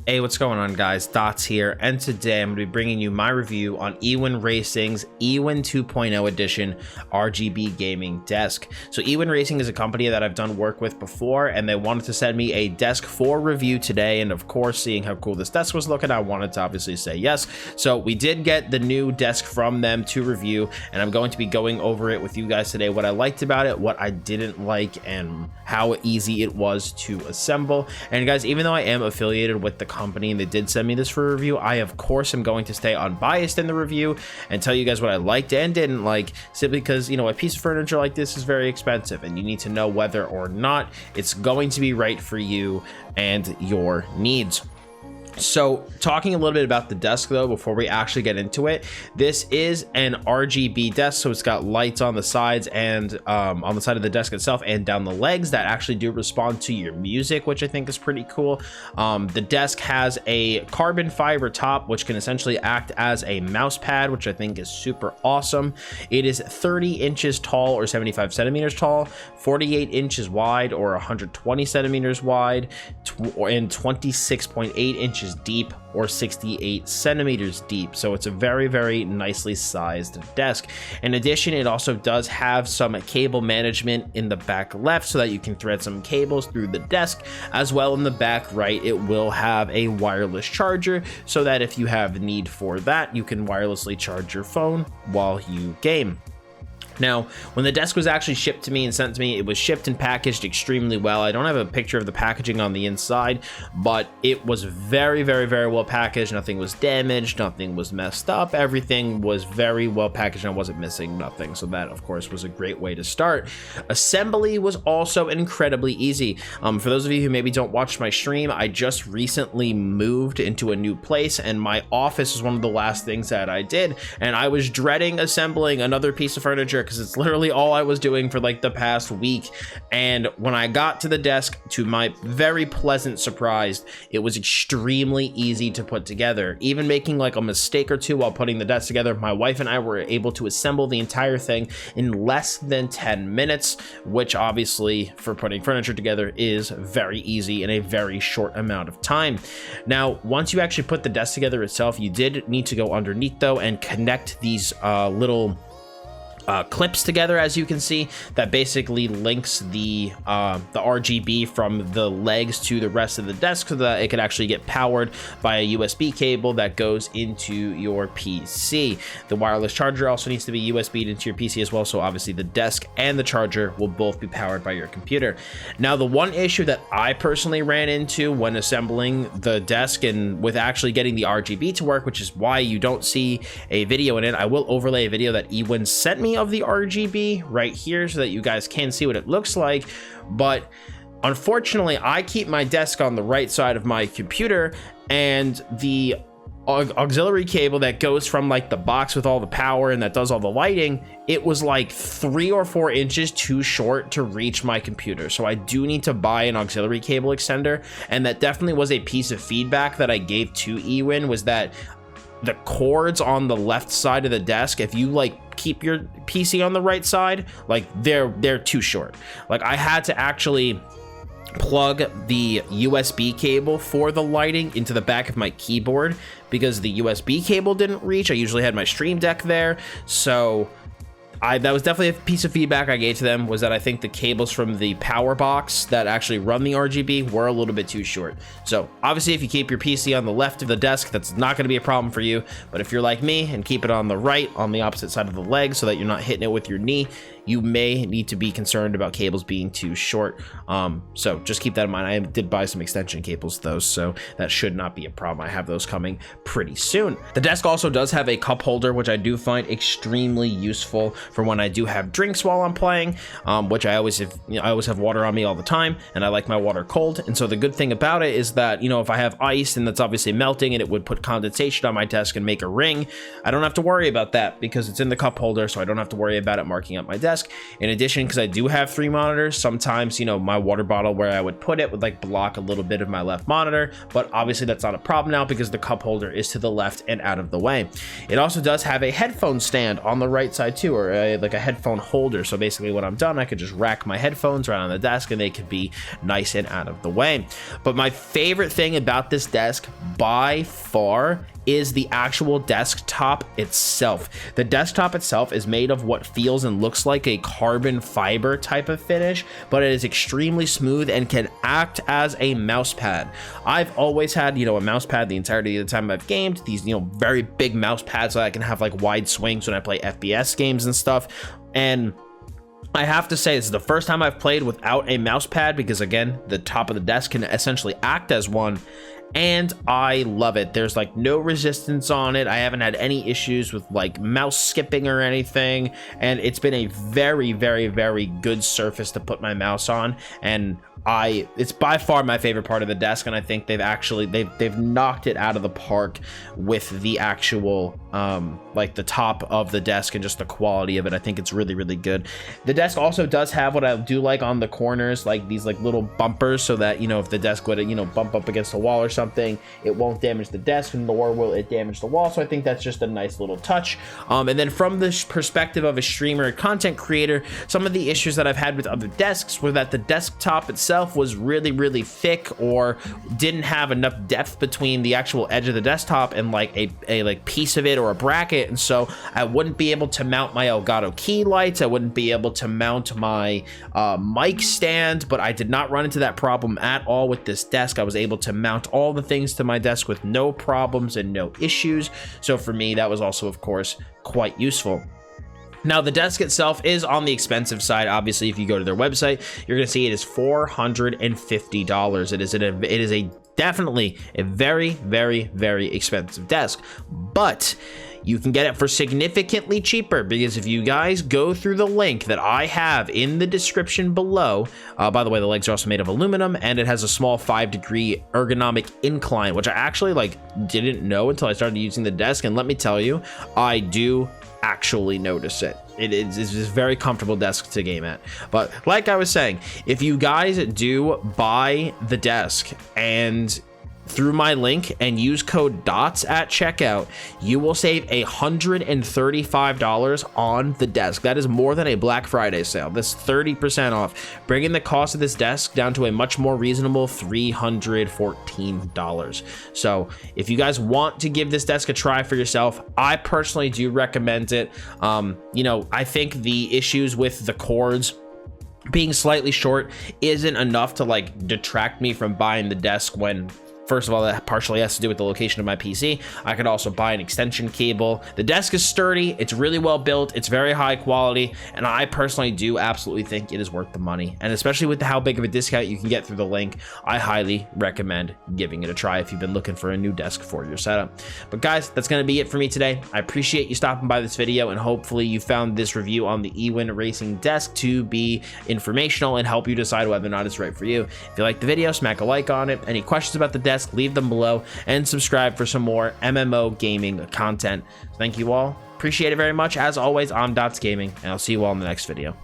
Hey, what's going on, guys? Dottz here, and today I'm going to be bringing you my review on EwinRacing's Ewin 2.0 edition RGB gaming desk. So EwinRacing is a company that I've done work with before, and they wanted to send me a desk for review today, and of course, seeing how cool this desk was looking, I wanted to obviously say yes. So we did get the new desk from them to review, and I'm going to be going over it with you guys today, what I liked about it, what I didn't like, and how easy it was to assemble. And guys, even though I am affiliated with the company and they did send me this for a review, I of course am going to stay unbiased in the review and tell you guys what I liked and didn't like, simply because, you know, a piece of furniture like this is very expensive and you need to know whether or not it's going to be right for you and your needs. So talking a little bit about the desk though, before we actually get into it, this is an RGB desk, so it's got lights on the sides and on the side of the desk itself and down the legs that actually do respond to your music, which I think is pretty cool. The desk has a carbon fiber top, which can essentially act as a mouse pad, which I think is super awesome. It is 30 inches tall or 75 centimeters tall, 48 inches wide or 120 centimeters wide, and 26.8 inches deep or 68 centimeters deep. So it's a very, very nicely sized desk. In addition, it also does have some cable management in the back left so that you can thread some cables through the desk, as well in the back right it will have a wireless charger so that if you have need for that, you can wirelessly charge your phone while you game. Now, when the desk was actually shipped to me and sent to me, it was shipped and packaged extremely well. I don't have a picture of the packaging on the inside, but it was very, very, very well packaged. Nothing was damaged, nothing was messed up. Everything was very well packaged and I wasn't missing nothing. So that, of course, was a great way to start. Assembly was also incredibly easy. For those of you who maybe don't watch my stream, I just recently moved into a new place and my office was one of the last things that I did. And I was dreading assembling another piece of furniture because it's literally all I was doing for like the past week. And when I got to the desk, to my very pleasant surprise, it was extremely easy to put together. Even making like a mistake or two while putting the desk together, my wife and I were able to assemble the entire thing in less than 10 minutes, which obviously for putting furniture together is very easy in a very short amount of time. Now, once you actually put the desk together itself, you did need to go underneath though and connect these little clips together, as you can see, that basically links the RGB from the legs to the rest of the desk so that it could actually get powered by a USB cable that goes into your PC. The wireless charger also needs to be USB'd into your PC as well, so obviously the desk and the charger will both be powered by your computer. Now, the one issue that I personally ran into when assembling the desk and with actually getting the RGB to work, which is why you don't see a video in it, I will overlay a video that Ewin sent me of the RGB right here so that you guys can see what it looks like. But unfortunately, I keep my desk on the right side of my computer, and the auxiliary cable that goes from like the box with all the power and that does all the lighting, it was like 3 or 4 inches too short to reach my computer. So I do need to buy an auxiliary cable extender, and that definitely was a piece of feedback that I gave to Ewin, was that the cords on the left side of the desk, if you like keep your PC on the right side, like they're too short. Like I had to actually plug the USB cable for the lighting into the back of my keyboard because the USB cable didn't reach. I usually had my Stream Deck there, so that was definitely a piece of feedback I gave to them, was that I think the cables from the power box that actually run the RGB were a little bit too short. So obviously if you keep your PC on the left of the desk, that's not going to be a problem for you. But if you're like me and keep it on the right, on the opposite side of the leg so that you're not hitting it with your knee, you may need to be concerned about cables being too short. So just keep that in mind. I did buy some extension cables though, so that should not be a problem. I have those coming pretty soon. The desk also does have a cup holder, which I do find extremely useful for when I do have drinks while I'm playing, which I always have, I always have water on me all the time, and I like my water cold. And so the good thing about it is that, you know, if I have ice and that's obviously melting and it would put condensation on my desk and make a ring, I don't have to worry about that because it's in the cup holder, so I don't have to worry about it marking up my desk. In addition, because I do have 3 monitors, sometimes, you know, my water bottle where I would put it would like block a little bit of my left monitor, but obviously that's not a problem now because the cup holder is to the left and out of the way. It also does have a headphone stand on the right side too, or a headphone holder. So basically when I'm done, I could just rack my headphones right on the desk and they could be nice and out of the way. But my favorite thing about this desk by far is the actual desktop itself. The desktop itself is made of what feels and looks like a carbon fiber type of finish, but it is extremely smooth and can act as a mouse pad. I've always had, you know, a mouse pad the entirety of the time I've gamed, these, you know, very big mouse pads so that I can have like wide swings when I play FPS games and stuff. And I have to say, this is the first time I've played without a mouse pad because, again, the top of the desk can essentially act as one, and I love it. There's like no resistance on it. I haven't had any issues with like mouse skipping or anything, and it's been a very, very, very good surface to put my mouse on, and it's by far my favorite part of the desk, and I think they've knocked it out of the park with the actual like the top of the desk and just the quality of it. I think it's really, really good. The desk also does have what I do like on the corners, like these like little bumpers, so that, you know, if the desk would, you know, bump up against the wall or something, it won't damage the desk, nor will it damage the wall. So I think that's just a nice little touch. And then from the perspective of a streamer or content creator, some of the issues that I've had with other desks were that the desktop itself was really, really thick or didn't have enough depth between the actual edge of the desktop and like a like piece of it or a bracket, and so I wouldn't be able to mount my Elgato key lights. I wouldn't be able to mount my mic stand, but I did not run into that problem at all with this desk. I was able to mount all the things to my desk with no problems and no issues. So for me, that was also, of course, quite useful. Now, the desk itself is on the expensive side. Obviously, if you go to their website, you're going to see it is $450. It is definitely a very, very, very expensive desk, but you can get it for significantly cheaper, because if you guys go through the link that I have in the description below, by the way, the legs are also made of aluminum, and it has a small 5-degree ergonomic incline, which I actually didn't know until I started using the desk, and let me tell you, I do actually notice it. It's a very comfortable desk to game at. But like I was saying, if you guys do buy the desk and through my link and use code Dottz at checkout, you will save $135 on the desk. That is more than a Black Friday sale. This 30% off, bringing the cost of this desk down to a much more reasonable $314. So if you guys want to give this desk a try for yourself, I personally do recommend it. You know, I think the issues with the cords being slightly short isn't enough to like detract me from buying the desk, when first of all, that partially has to do with the location of my PC. I could also buy an extension cable. The desk is sturdy, it's really well built, it's very high quality, and I personally do absolutely think it is worth the money. And especially with how big of a discount you can get through the link, I highly recommend giving it a try if you've been looking for a new desk for your setup. But guys, that's going to be it for me today. I appreciate you stopping by this video, and hopefully you found this review on the EwinRacing desk to be informational and help you decide whether or not it's right for you. If you like the video, smack a like on it. Any questions about the desk, leave them below, and subscribe for some more MMO gaming content. Thank you all. Appreciate it very much. As always, I'm Dottz Gaming, and I'll see you all in the next video.